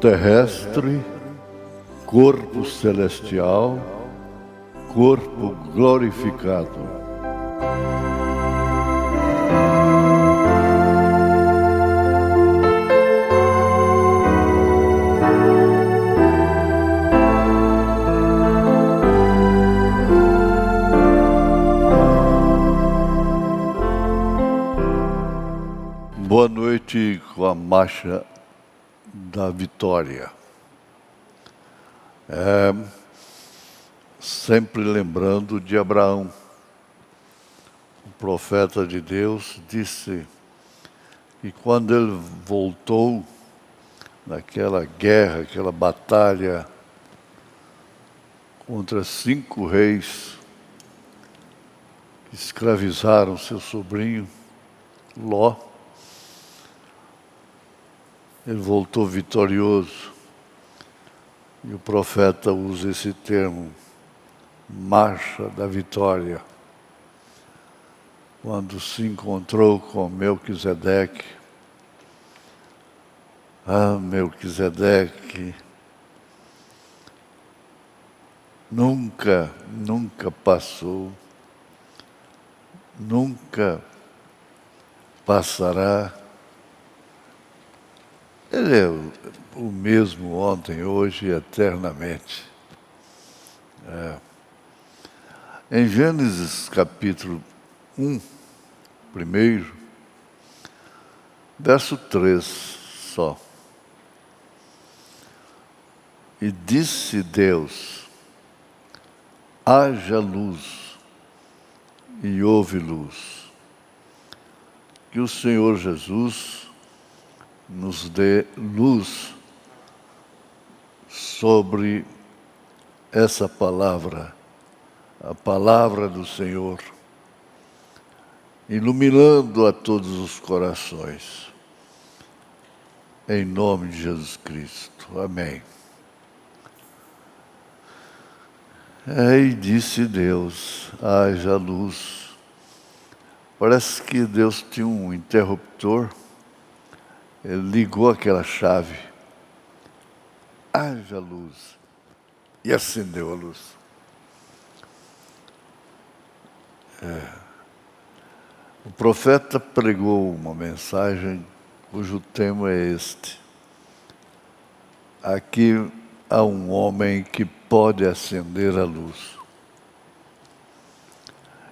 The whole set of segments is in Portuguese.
terrestre, corpo celestial, corpo glorificado. Boa noite com a marcha da vitória. Sempre lembrando de Abraão. O profeta de Deus disse que quando ele voltou naquela guerra, aquela batalha contra 5 reis que escravizaram seu sobrinho, Ló, ele voltou vitorioso. E o profeta usa esse termo, marcha da vitória. Quando se encontrou com Melquisedeque, Melquisedeque nunca passou, nunca passará. Ele é o mesmo ontem, hoje e eternamente. Em Gênesis capítulo 1, primeiro, verso 3 só. E disse Deus, haja luz, e houve luz. Que o Senhor Jesus nos dê luz sobre essa palavra, a palavra do Senhor, iluminando a todos os corações. Em nome de Jesus Cristo. Amém. E disse Deus, haja luz. Parece que Deus tinha um interruptor. Ele ligou aquela chave, haja luz, e acendeu a luz. O profeta pregou uma mensagem cujo tema é este. Aqui há um homem que pode acender a luz.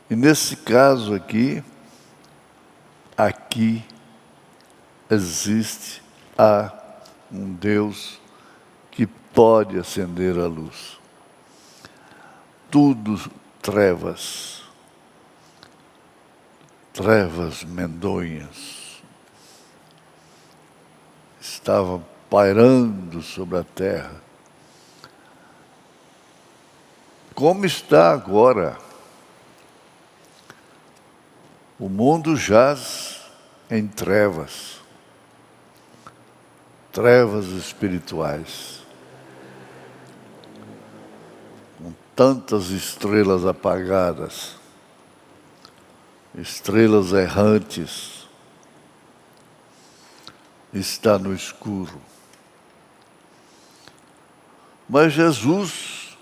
E nesse caso aqui há um Deus que pode acender a luz. Tudo trevas medonhas estavam pairando sobre a terra. Como está agora? O mundo jaz em trevas espirituais, com tantas estrelas apagadas, estrelas errantes, está no escuro. Mas Jesus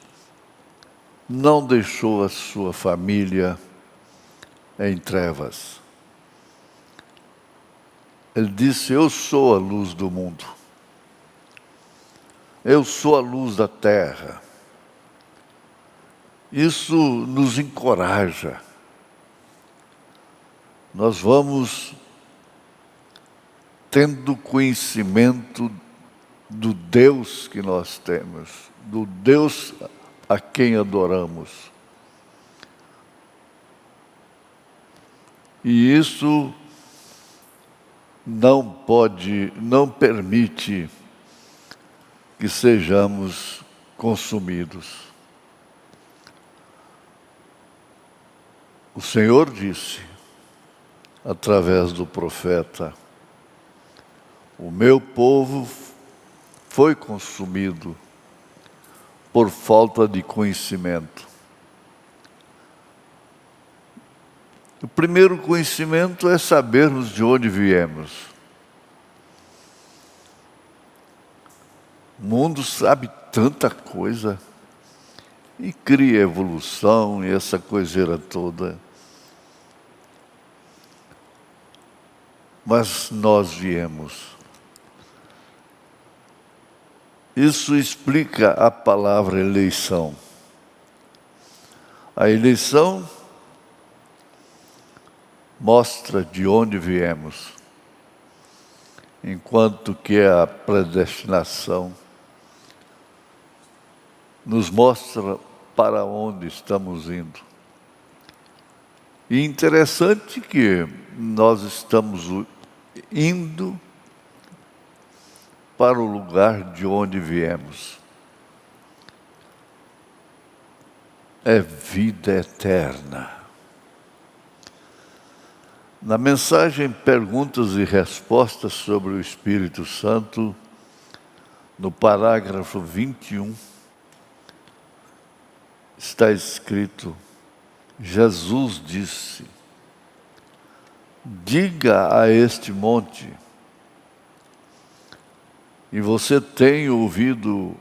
não deixou a sua família em trevas. Ele disse, eu sou a luz do mundo. Eu sou a luz da terra. Isso nos encoraja. Nós vamos tendo conhecimento do Deus que nós temos, do Deus a quem adoramos. E isso não permite que sejamos consumidos. O Senhor disse, através do profeta, o meu povo foi consumido por falta de conhecimento. O primeiro conhecimento é sabermos de onde viemos. O mundo sabe tanta coisa e cria evolução e essa coiseira toda. Mas nós viemos. Isso explica a palavra eleição. A eleição mostra de onde viemos, enquanto que a predestinação nos mostra para onde estamos indo. E interessante que nós estamos indo para o lugar de onde viemos. É vida eterna. Na mensagem Perguntas e Respostas sobre o Espírito Santo, no parágrafo 21, está escrito: Jesus disse: diga a este monte. E você tem ouvido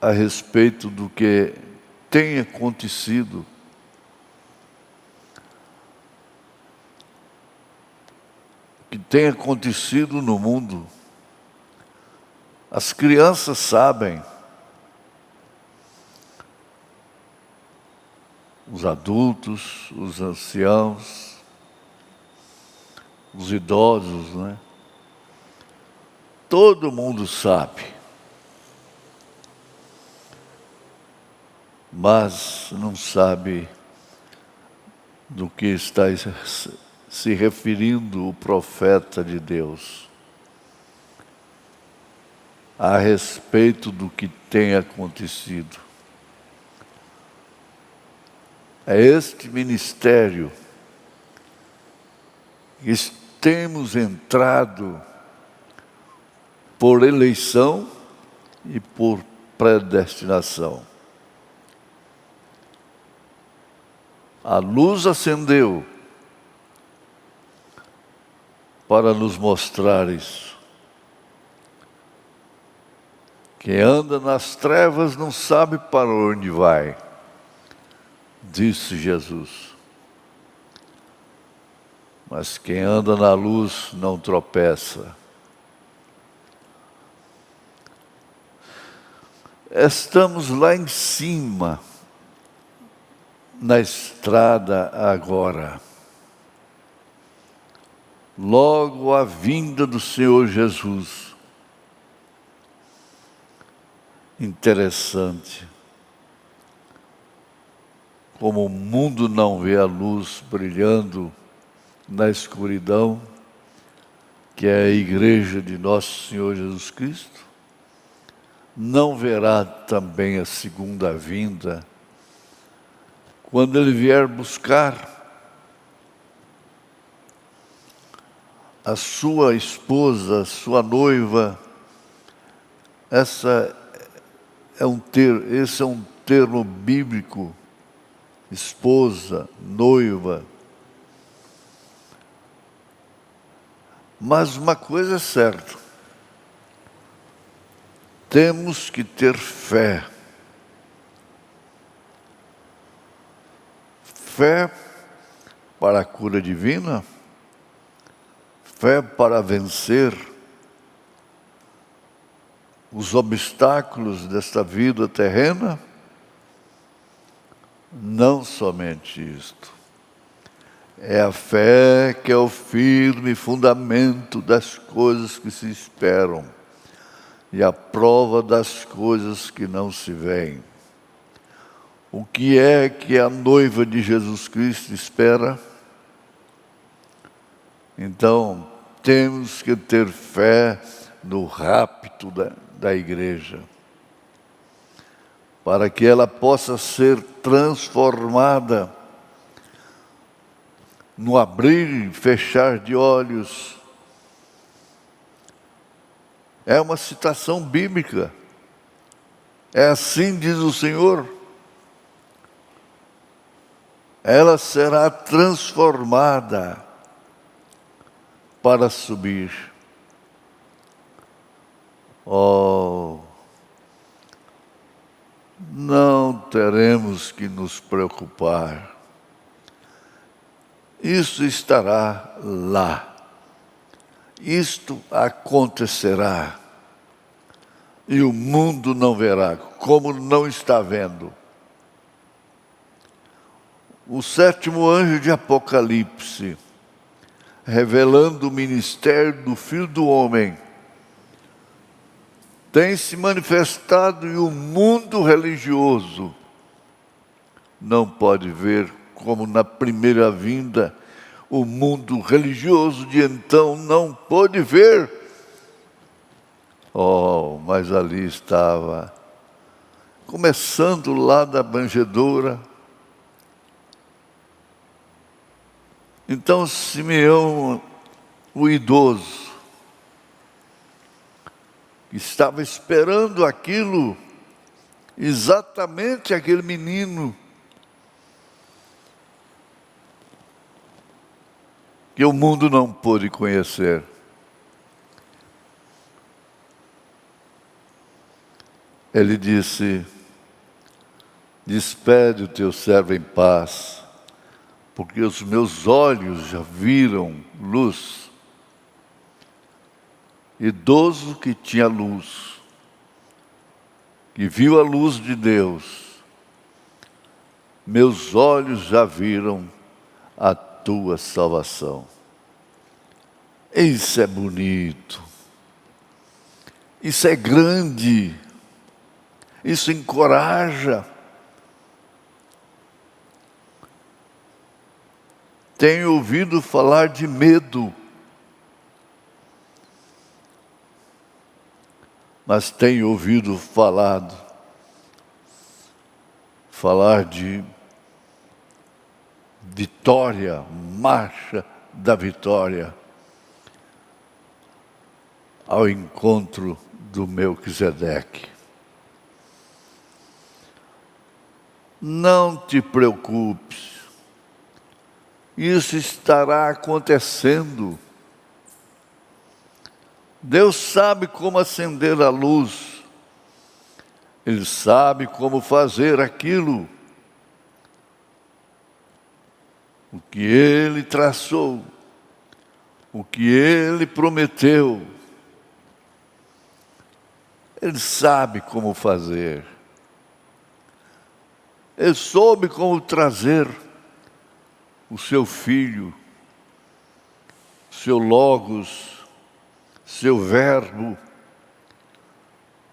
a respeito do que tem acontecido. O que tem acontecido no mundo. As crianças sabem. Os adultos, os anciãos, os idosos, né? Todo mundo sabe. Mas não sabe do que está se referindo o profeta de Deus a respeito do que tem acontecido. É este ministério que temos entrado por eleição e por predestinação. A luz acendeu para nos mostrar isso. Quem anda nas trevas não sabe para onde vai, disse Jesus. Mas quem anda na luz não tropeça. Estamos lá em cima, na estrada agora. Logo a vinda do Senhor Jesus. Interessante. Como o mundo não vê a luz brilhando na escuridão, que é a igreja de nosso Senhor Jesus Cristo, não verá também a segunda vinda, quando Ele vier buscar a sua esposa, a sua noiva. Esse é um termo bíblico, esposa, noiva. Mas uma coisa é certa, temos que ter fé. Fé para a cura divina, fé para vencer os obstáculos desta vida terrena. Não somente isto. É a fé que é o firme fundamento das coisas que se esperam e a prova das coisas que não se veem. O que é que a noiva de Jesus Cristo espera? Então, temos que ter fé no rapto da igreja, para que ela possa ser transformada no abrir e fechar de olhos. É uma citação bíblica. É assim diz o Senhor. Ela será transformada para subir. Oh, não teremos que nos preocupar. Isso estará lá. Isto acontecerá. E o mundo não verá, como não está vendo. O sétimo anjo de Apocalipse, revelando o ministério do Filho do Homem, tem se manifestado e o mundo religioso não pode ver como na primeira vinda o mundo religioso de então não pôde ver. Oh, mas ali estava, começando lá da manjedoura. Então Simeão, o idoso, estava esperando aquilo, exatamente aquele menino que o mundo não pôde conhecer. Ele disse: despede o teu servo em paz, porque os meus olhos já viram luz. Idoso que tinha luz, que viu a luz de Deus, meus olhos já viram a tua salvação. Isso é bonito, isso é grande, isso encoraja. Tenho ouvido falar de medo, mas tenho ouvido falar de vitória, marcha da vitória, ao encontro do Melquisedeque. Não te preocupes, isso estará acontecendo. Deus sabe como acender a luz, Ele sabe como fazer aquilo, o que Ele traçou, o que Ele prometeu. Ele sabe como fazer. Ele soube como trazer o seu Filho, seu Logos, seu Verbo,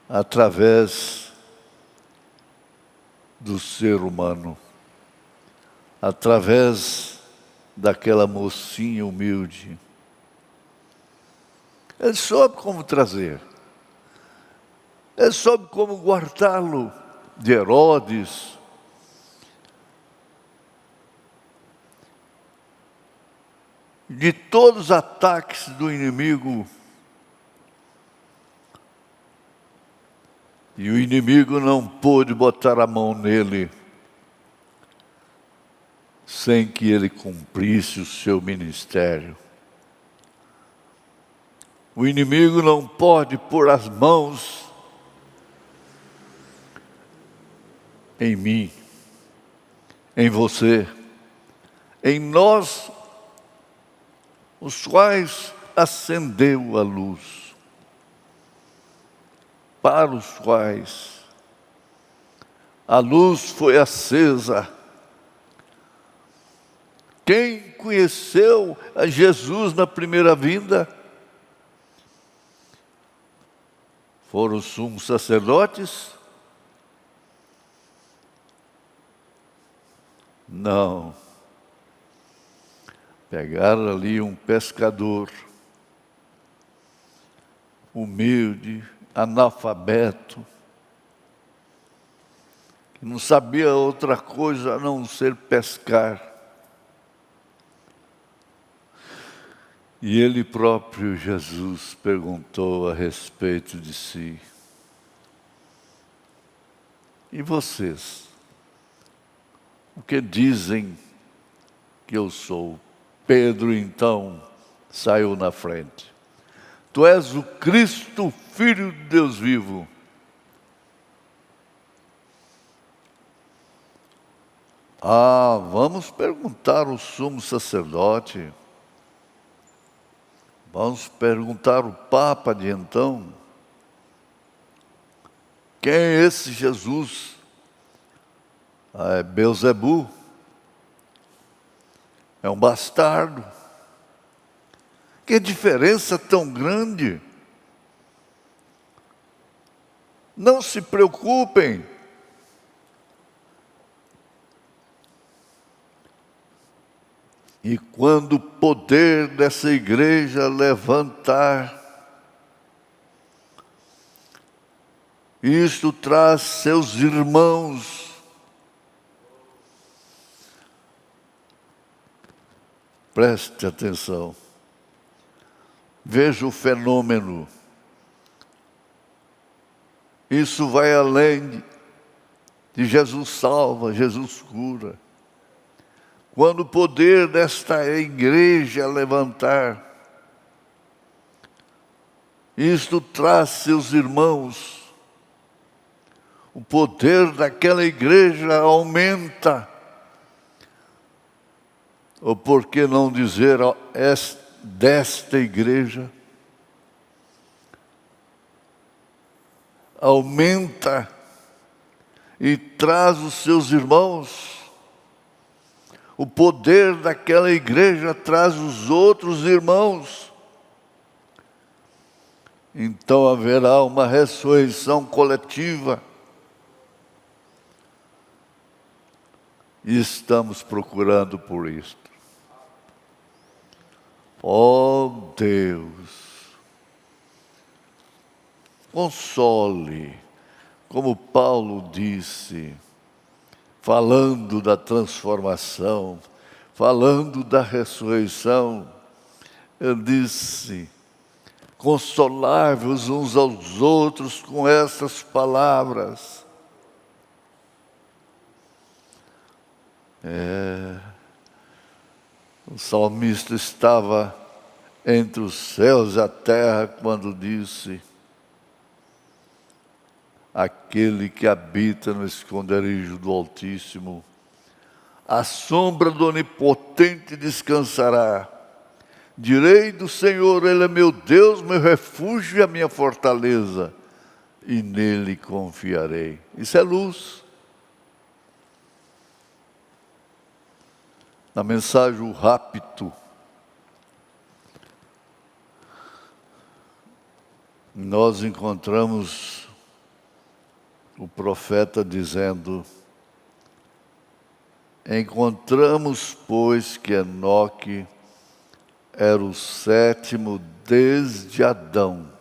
através do ser humano, através daquela mocinha humilde. Ele soube como trazer. Ele soube como guardá-lo de Herodes, de todos os ataques do inimigo. E o inimigo não pôde botar a mão nele sem que ele cumprisse o seu ministério. O inimigo não pode pôr as mãos em mim, em você, em nós, os quais acendeu a luz, para os quais a luz foi acesa. Quem conheceu a Jesus na primeira vinda? Foram os sumos sacerdotes? Não. Pegaram ali um pescador, humilde, analfabeto, que não sabia outra coisa a não ser pescar. E ele próprio, Jesus, perguntou a respeito de si: e vocês? O que dizem que eu sou? Pedro, então, saiu na frente. Tu és o Cristo, Filho de Deus vivo. Ah, vamos perguntar ao sumo sacerdote, vamos perguntar ao Papa de então, quem é esse Jesus? Ah, é Beelzebu, é um bastardo. Que diferença tão grande! Não se preocupem. E quando o poder dessa igreja levantar, isto traz seus irmãos. Preste atenção. Veja o fenômeno. Isso vai além de Jesus salva, Jesus cura. Quando o poder desta igreja levantar, isto traz seus irmãos. O poder daquela igreja aumenta. Ou por que não dizer desta igreja? Aumenta e traz os seus irmãos. O poder daquela igreja traz os outros irmãos. Então haverá uma ressurreição coletiva. E estamos procurando por isto. Oh Deus, console, como Paulo disse, falando da transformação, falando da ressurreição, ele disse: consolai-vos uns aos outros com essas palavras. O salmista estava entre os céus e a terra quando disse: aquele que habita no esconderijo do Altíssimo, à sombra do Onipotente descansará. Direi do Senhor, Ele é meu Deus, meu refúgio e a minha fortaleza, e nele confiarei. Isso é luz. Na mensagem O Rapto, nós encontramos o profeta dizendo: encontramos, pois, que Enoque era o sétimo desde Adão.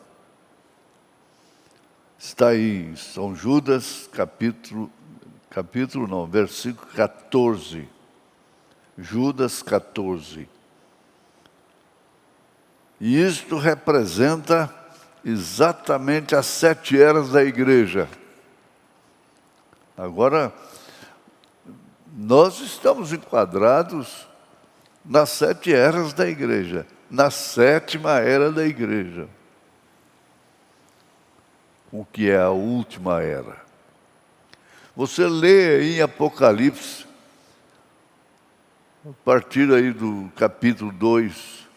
Está aí, São Judas, versículo 14. Judas 14. E isto representa exatamente as 7 eras da igreja. Agora, nós estamos enquadrados nas 7 eras da igreja, na 7ª era da igreja, o que é a última era. Você lê aí em Apocalipse, a partir aí do capítulo 2,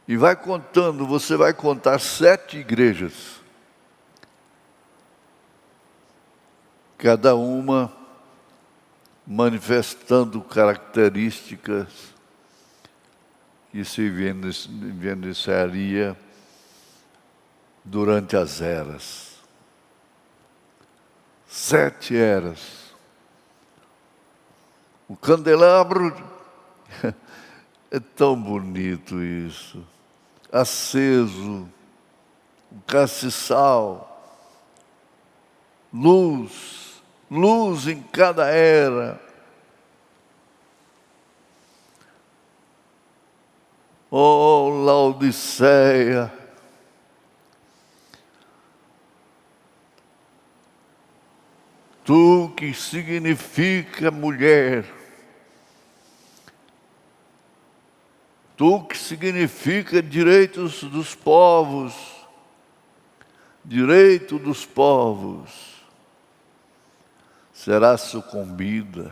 e vai contando, você vai contar 7 igrejas, cada uma manifestando características que se evidenciaria durante as eras. 7 eras. O candelabro, é tão bonito isso, aceso, o castiçal, luz, luz em cada era. Oh, Laodiceia, tu que significa mulher, tu que significa direitos dos povos, direito dos povos, será sucumbida.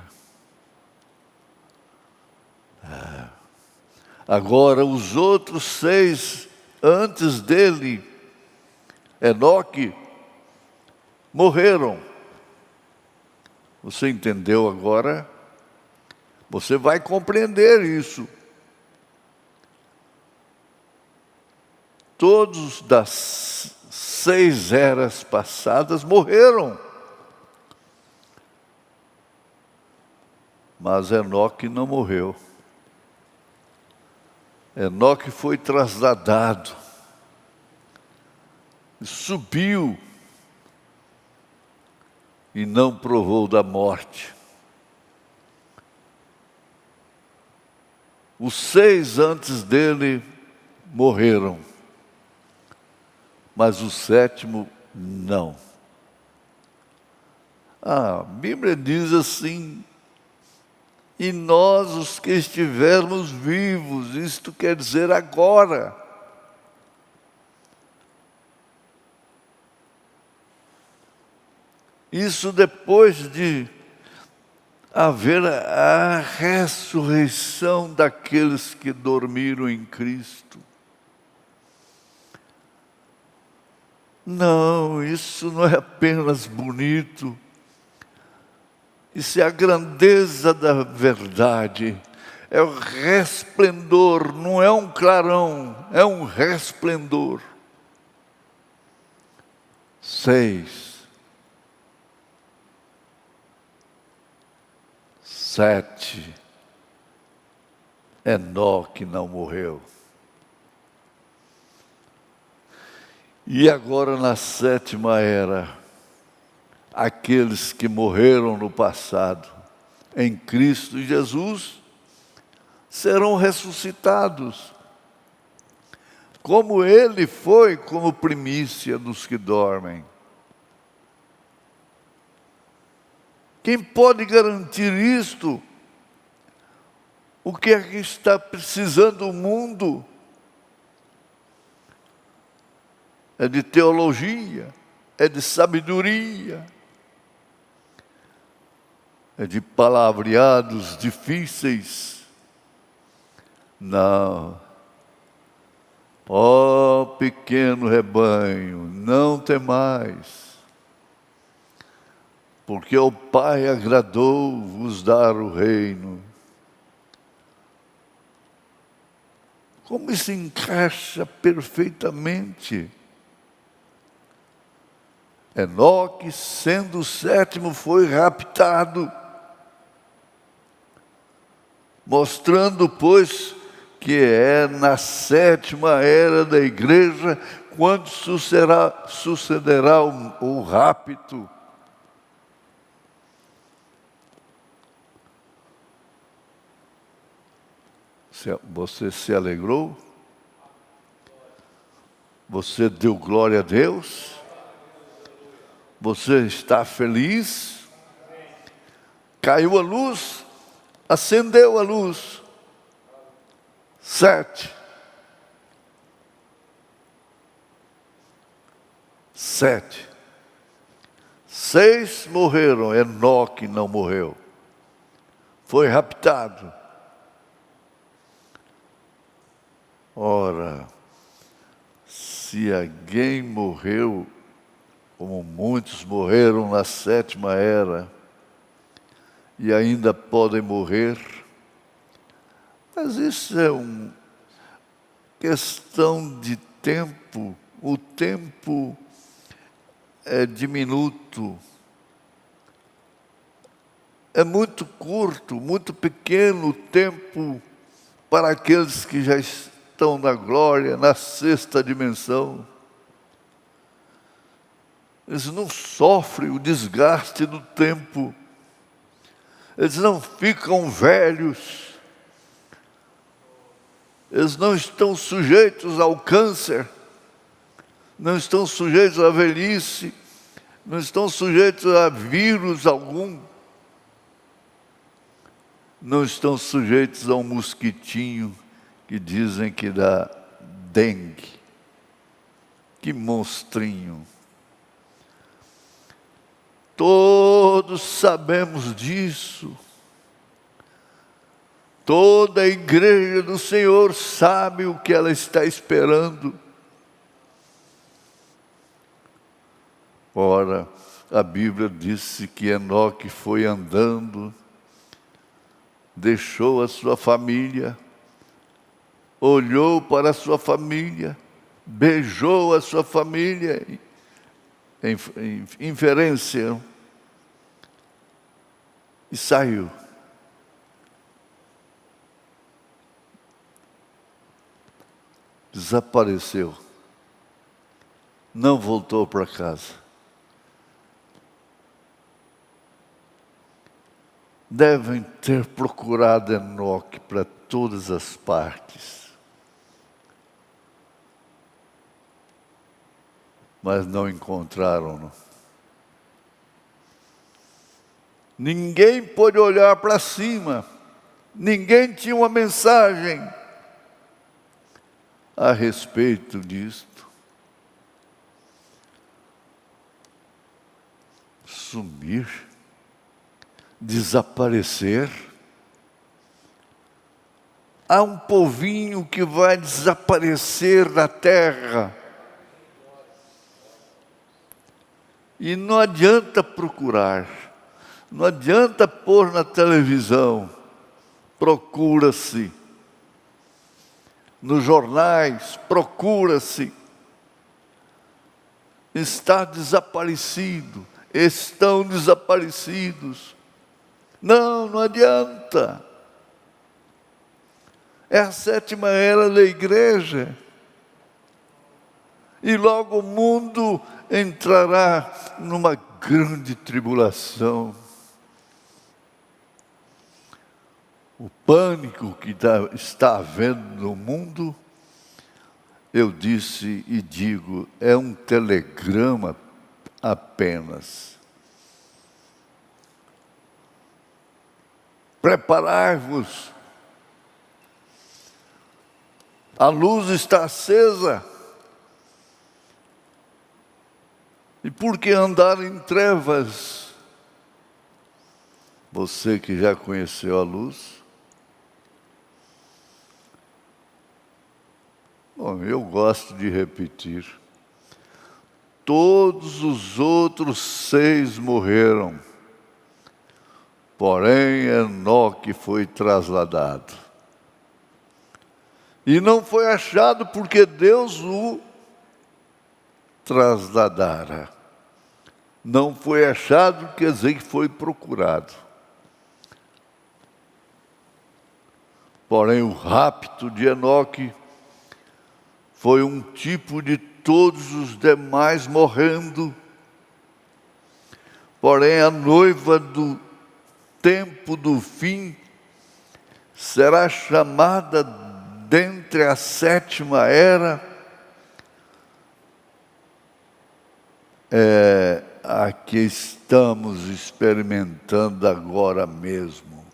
Agora, os outros 6 antes dele, Enoque, morreram. Você entendeu agora? Você vai compreender isso. Todos das 6 eras passadas morreram. Mas Enoque não morreu. Enoque foi trasladado, subiu e não provou da morte. Os 6 antes dele morreram, mas o 7º não. A Bíblia diz assim: e nós, os que estivermos vivos, isto quer dizer agora. Isso depois de haver a ressurreição daqueles que dormiram em Cristo. Não, isso não é apenas bonito. Isso é a grandeza da verdade. É o resplendor, não é um clarão, é um resplendor. 6, 7, Enoque não morreu. E agora na 7ª era, aqueles que morreram no passado, em Cristo Jesus, serão ressuscitados, como Ele foi como primícia dos que dormem. Quem pode garantir isto? O que é que está precisando o mundo? É de teologia, é de sabedoria, é de palavreados difíceis. Não. Ó pequeno rebanho, não temais, porque ao Pai agradou vos dar o reino. Como isso encaixa perfeitamente? Enoque, sendo o 7º, foi raptado, mostrando, pois, que é na 7ª era da igreja quando sucederá o rapto. Você se alegrou? Você deu glória a Deus? Você está feliz? Caiu a luz, acendeu a luz. 7. 6 morreram, Enoque não morreu. Foi raptado. Ora, se alguém morreu, como muitos morreram na 7ª era, e ainda podem morrer, mas isso é uma questão de tempo. O tempo é diminuto, é muito curto, muito pequeno o tempo para aqueles que já estão na glória, na 6ª dimensão. Eles não sofrem o desgaste do tempo, eles não ficam velhos, eles não estão sujeitos ao câncer, não estão sujeitos à velhice, não estão sujeitos a vírus algum, não estão sujeitos a um mosquitinho que dizem que dá dengue. Que monstrinho! Todos sabemos disso. Toda a igreja do Senhor sabe o que ela está esperando. Ora, a Bíblia disse que Enoque foi andando, deixou a sua família, olhou para a sua família, beijou a sua família, em inferência, e saiu. Desapareceu. Não voltou para casa. Devem ter procurado Enoque para todas as partes. Mas não encontraram-no. Ninguém pôde olhar para cima. Ninguém tinha uma mensagem a respeito disto. Sumir, desaparecer. Há um povinho que vai desaparecer da terra. E não adianta procurar, não adianta pôr na televisão, procura-se. Nos jornais, procura-se. Está desaparecido, estão desaparecidos. Não adianta. É a 7ª era da igreja. E logo o mundo entrará numa grande tribulação. O pânico que está havendo no mundo, eu disse e digo, é um telegrama apenas. Preparai-vos. A luz está acesa. E por que andar em trevas? Você que já conheceu a luz. Bom, eu gosto de repetir. Todos os outros 6 morreram. Porém, Enoque foi trasladado. E não foi achado porque Deus o trasladara. Não foi achado, quer dizer que foi procurado. Porém, o rapto de Enoque foi um tipo de todos os demais morrendo. Porém, a noiva do tempo do fim será chamada dentre a 7ª era. A que estamos experimentando agora mesmo.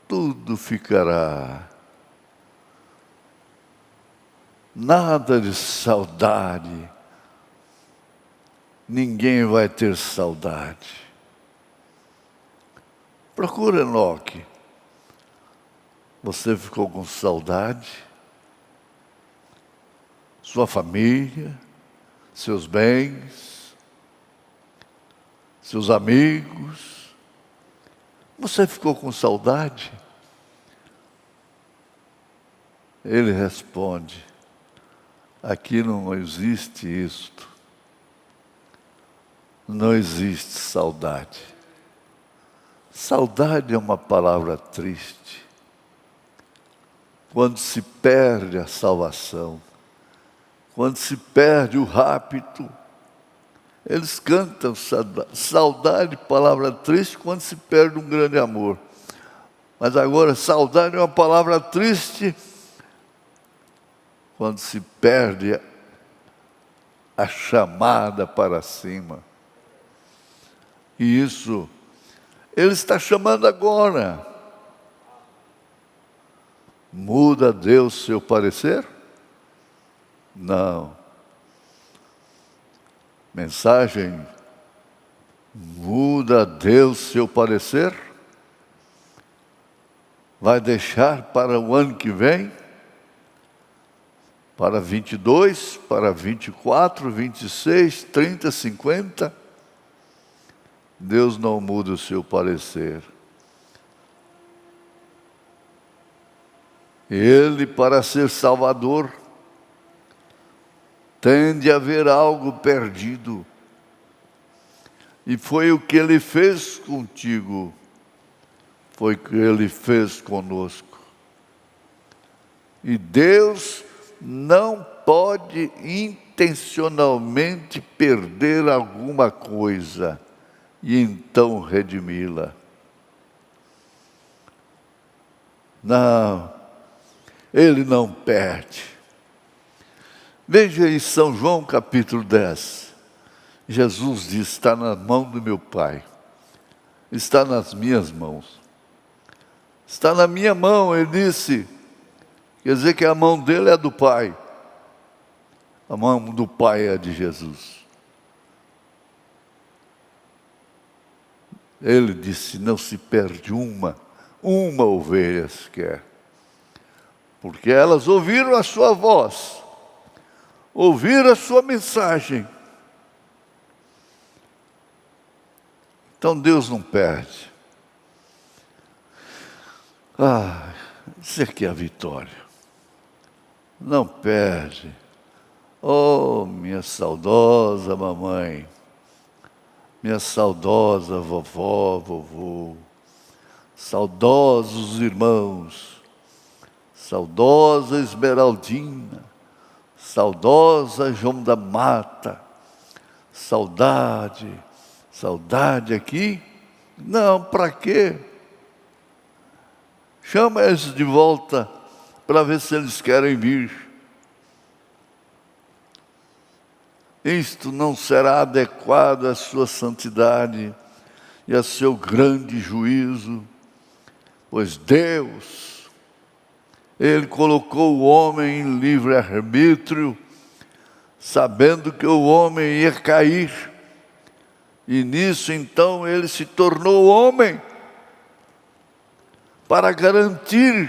Tudo ficará. Nada de saudade. Ninguém vai ter saudade. Procura Enoque. Você ficou com saudade? Sua família, seus bens, seus amigos. Você ficou com saudade? Ele responde, aqui não existe isto. Não existe saudade. Saudade é uma palavra triste. Quando se perde a salvação, quando se perde o rapto, eles cantam saudade, palavra triste, quando se perde um grande amor. Mas agora, saudade é uma palavra triste quando se perde a chamada para cima. E isso, Ele está chamando agora. Muda Deus seu parecer? Não. Mensagem: muda Deus seu parecer? Vai deixar para o ano que vem? Para 22, para 24, 26, 30, 50? Deus não muda o seu parecer. Ele, para ser Salvador, tem de haver algo perdido. E foi o que Ele fez contigo, foi o que Ele fez conosco. E Deus não pode intencionalmente perder alguma coisa e então redimi-la. Não, Ele não perde. Veja em São João capítulo 10. Jesus diz: está na mão do meu Pai, está nas minhas mãos. Está na minha mão, Ele disse. Quer dizer que a mão dele é do Pai. A mão do Pai é de Jesus. Ele disse: não se perde uma ovelha sequer. Porque elas ouviram a sua voz, ouviram a sua mensagem. Então Deus não perde. Isso aqui é a vitória. Não perde. Oh, minha saudosa mamãe, minha saudosa vovó, vovô, saudosos irmãos, saudosa Esmeraldina, saudosa João da Mata, saudade aqui? Não, para quê? Chama eles de volta para ver se eles querem vir. Isto não será adequado à sua santidade e a seu grande juízo, pois Deus, Ele colocou o homem em livre-arbítrio, sabendo que o homem ia cair, e nisso então Ele se tornou homem, para garantir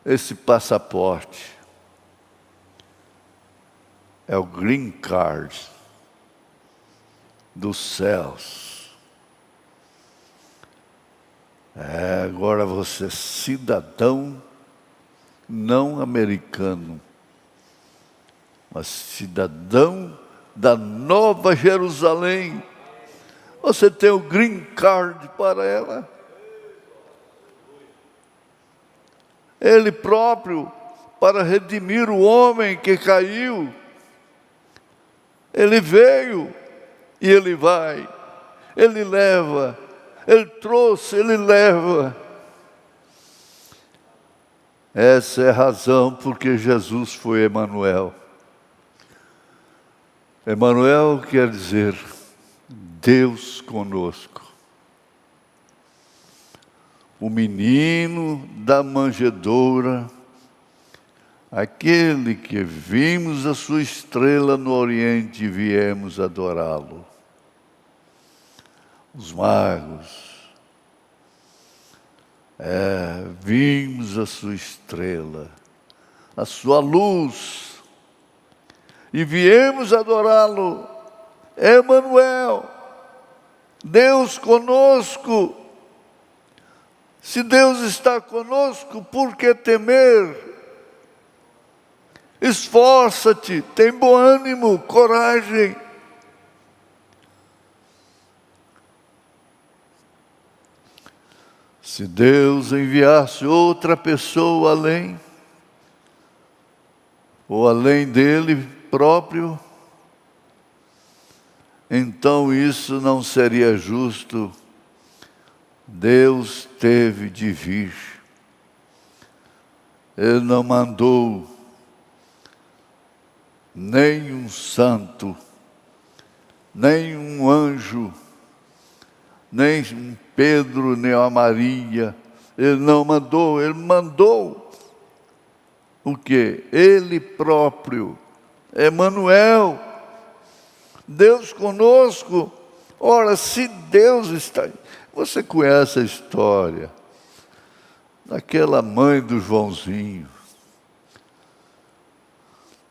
esse passaporte. É o green card dos céus. Agora você é cidadão não americano, mas cidadão da Nova Jerusalém. Você tem o green card para ela. Ele próprio, para redimir o homem que caiu, Ele veio e Ele vai, Ele leva, Ele trouxe, Ele leva. Essa é a razão porque Jesus foi Emanuel. Emanuel quer dizer Deus conosco. O menino da manjedoura, aquele que vimos a sua estrela no Oriente e viemos adorá-lo. Os magos, vimos a sua estrela, a sua luz, e viemos adorá-lo. Emanuel, Deus conosco. Se Deus está conosco, por que temer? Esforça-te, tem bom ânimo, coragem. Se Deus enviasse outra pessoa além, ou além dele próprio, então isso não seria justo. Deus teve de vir. Ele não mandou nem um santo, nem um anjo, nem um Pedro, nem uma Maria. Ele não mandou, Ele mandou o quê? Ele próprio, Emanuel, Deus conosco. Ora, se Deus está... Você conhece a história daquela mãe do Joãozinho.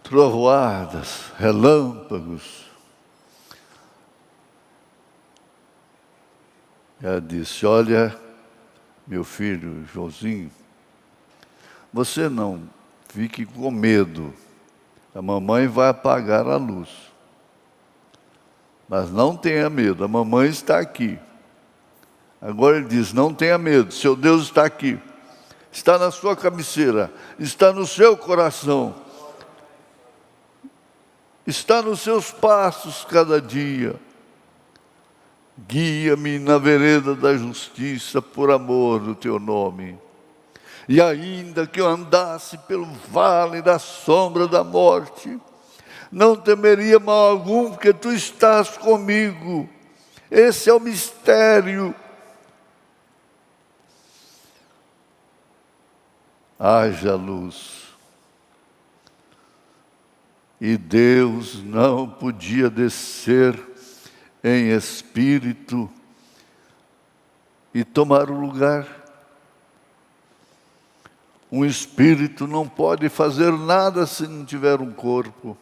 Trovoadas, relâmpagos. Ela disse, olha, meu filho Joãozinho, você não fique com medo. A mamãe vai apagar a luz. Mas não tenha medo, a mamãe está aqui. Agora ele diz, não tenha medo, seu Deus está aqui. Está na sua cabeceira, está no seu coração. Está nos seus passos cada dia. Guia-me na vereda da justiça por amor do teu nome. E ainda que eu andasse pelo vale da sombra da morte, não temeria mal algum, porque tu estás comigo. Esse é o mistério. Haja luz. E Deus não podia descer em espírito e tomar o lugar. Um espírito não pode fazer nada se não tiver um corpo.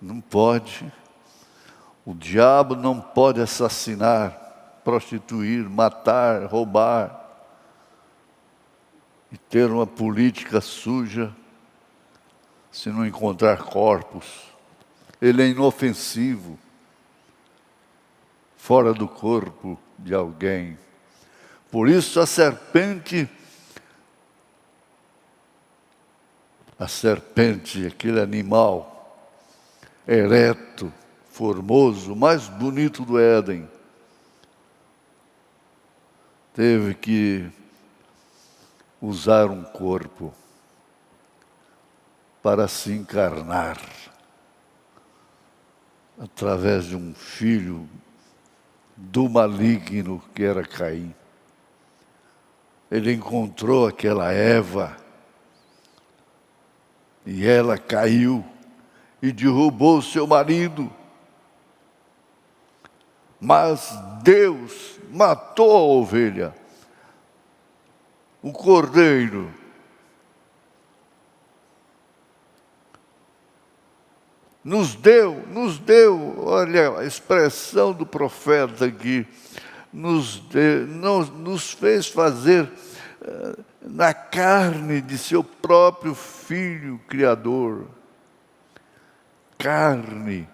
Não pode. O diabo não pode assassinar, prostituir, matar, roubar e ter uma política suja se não encontrar corpos. Ele é inofensivo, fora do corpo de alguém. Por isso a serpente, aquele animal ereto, formoso, mais bonito do Éden, teve que usar um corpo para se encarnar através de um filho do maligno que era Caim. Ele encontrou aquela Eva e ela caiu e derrubou seu marido. Mas Deus matou a ovelha, o cordeiro. Nos deu, olha a expressão do profeta aqui, nos fez fazer na carne de seu próprio Filho Criador. Carne.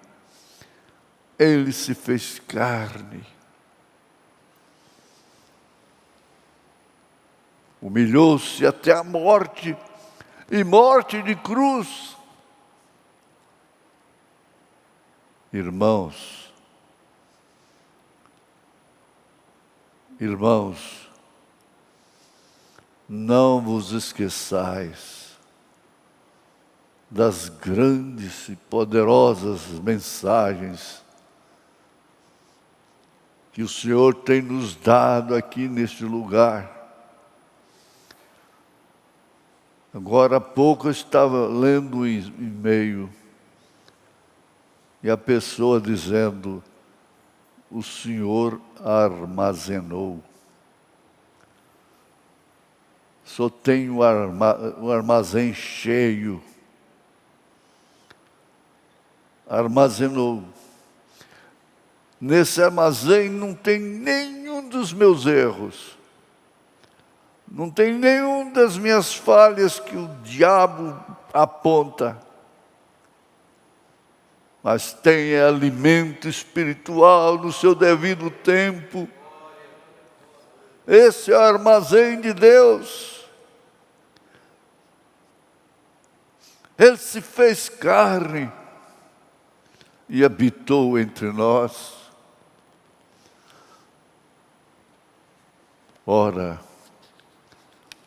Ele se fez carne. Humilhou-se até a morte, e morte de cruz. Irmãos, não vos esqueçais das grandes e poderosas mensagens que o Senhor tem nos dado aqui neste lugar. Agora há pouco eu estava lendo um e-mail e a pessoa dizendo, o Senhor armazenou. Só tenho o armazém cheio. Armazenou. Nesse armazém não tem nenhum dos meus erros. Não tem nenhum das minhas falhas que o diabo aponta. Mas tem alimento espiritual no seu devido tempo. Esse é o armazém de Deus. Ele se fez carne e habitou entre nós. Ora,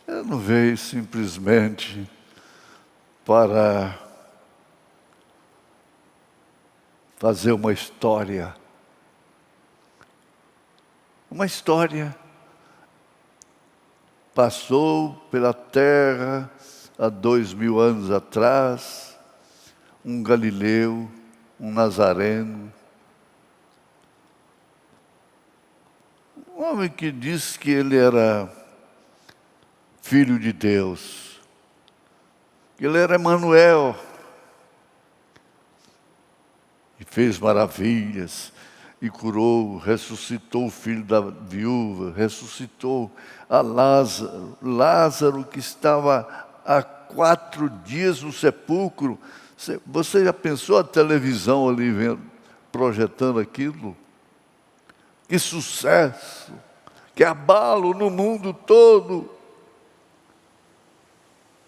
eu não veio simplesmente para fazer uma história. Uma história. Passou pela terra há 2000 anos atrás, um galileu, um nazareno, um homem que disse que ele era filho de Deus, que ele era Emanuel, e fez maravilhas, e curou, ressuscitou o filho da viúva, ressuscitou a Lázaro. Lázaro que estava há 4 dias no sepulcro. Você já pensou a televisão ali vendo, projetando aquilo? Que sucesso, que abalo no mundo todo.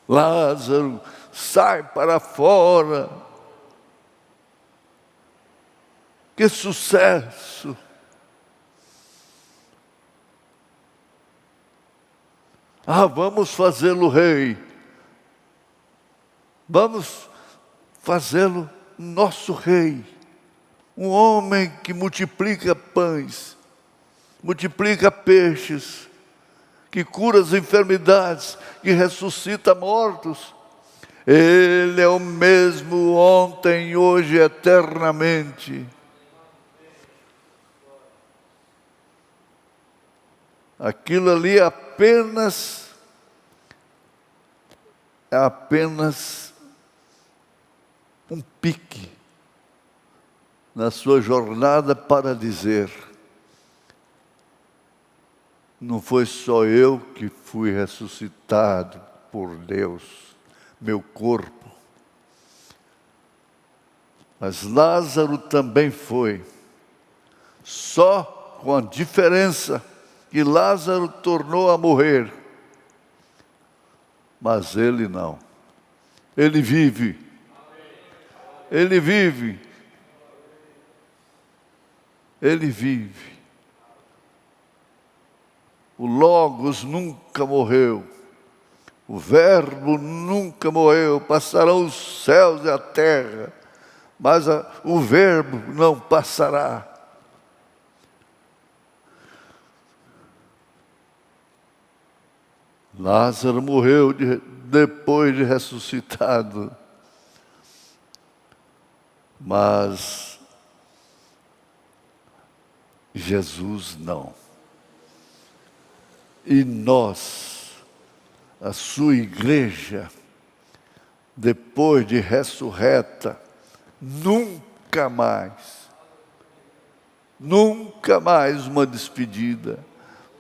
Lázaro, sai para fora. Que sucesso! Vamos fazê-lo rei. Vamos fazê-lo nosso rei. Um homem que multiplica pães, multiplica peixes, que cura as enfermidades, que ressuscita mortos. Ele é o mesmo ontem, hoje, eternamente. Aquilo ali é apenas um pique na sua jornada para dizer: não foi só eu que fui ressuscitado por Deus, meu corpo, mas Lázaro também foi, só com a diferença que Lázaro tornou a morrer, mas ele não. Ele vive. Ele vive. Ele vive. O Logos nunca morreu. O Verbo nunca morreu. Passarão os céus e a terra, mas o Verbo não passará. Lázaro morreu depois de ressuscitado, mas Jesus não. E nós, a sua igreja, depois de ressurreta, nunca mais uma despedida,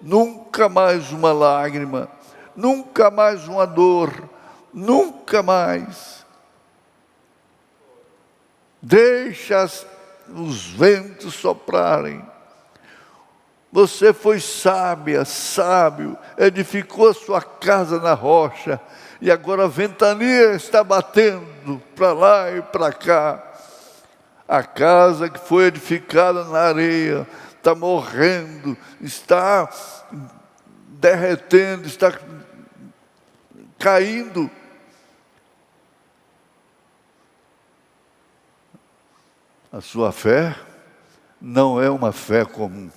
nunca mais uma lágrima, nunca mais uma dor, nunca mais. Deixa os ventos soprarem. Você foi sábia, sábio, edificou a sua casa na rocha, e agora a ventania está batendo para lá e para cá. A casa que foi edificada na areia está morrendo, está derretendo, está caindo. A sua fé não é uma fé comum.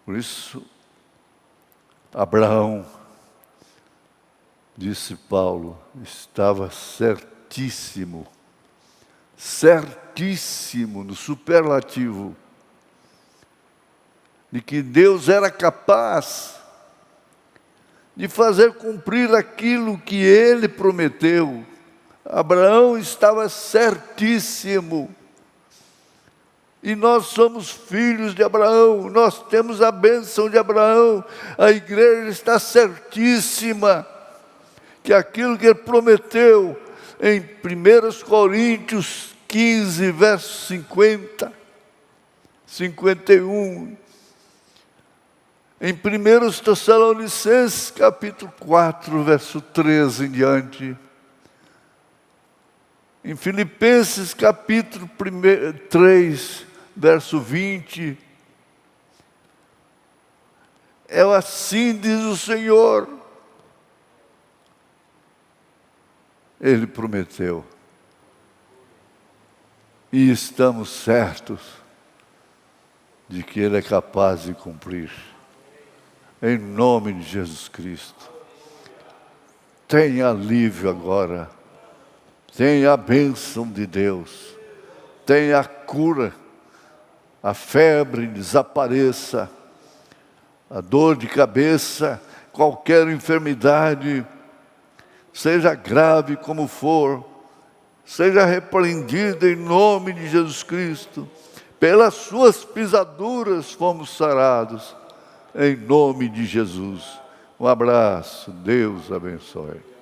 Por isso, Abraão, disse Paulo, estava certíssimo no superlativo, de que Deus era capaz de fazer cumprir aquilo que ele prometeu. Abraão estava certíssimo. E nós somos filhos de Abraão, nós temos a bênção de Abraão. A igreja está certíssima que aquilo que ele prometeu em 1 Coríntios 15, verso 50, 51, em 1 Tessalonicenses capítulo 4, verso 13 em diante, em Filipenses capítulo 3, verso 20, é assim diz o Senhor. Ele prometeu. E estamos certos de que Ele é capaz de cumprir. Em nome de Jesus Cristo. tenha alívio agora, tenha a bênção de Deus, tenha a cura, a febre desapareça, a dor de cabeça, qualquer enfermidade, seja grave como for, seja repreendida em nome de Jesus Cristo. Pelas suas pisaduras fomos sarados, em nome de Jesus. Um abraço, Deus abençoe.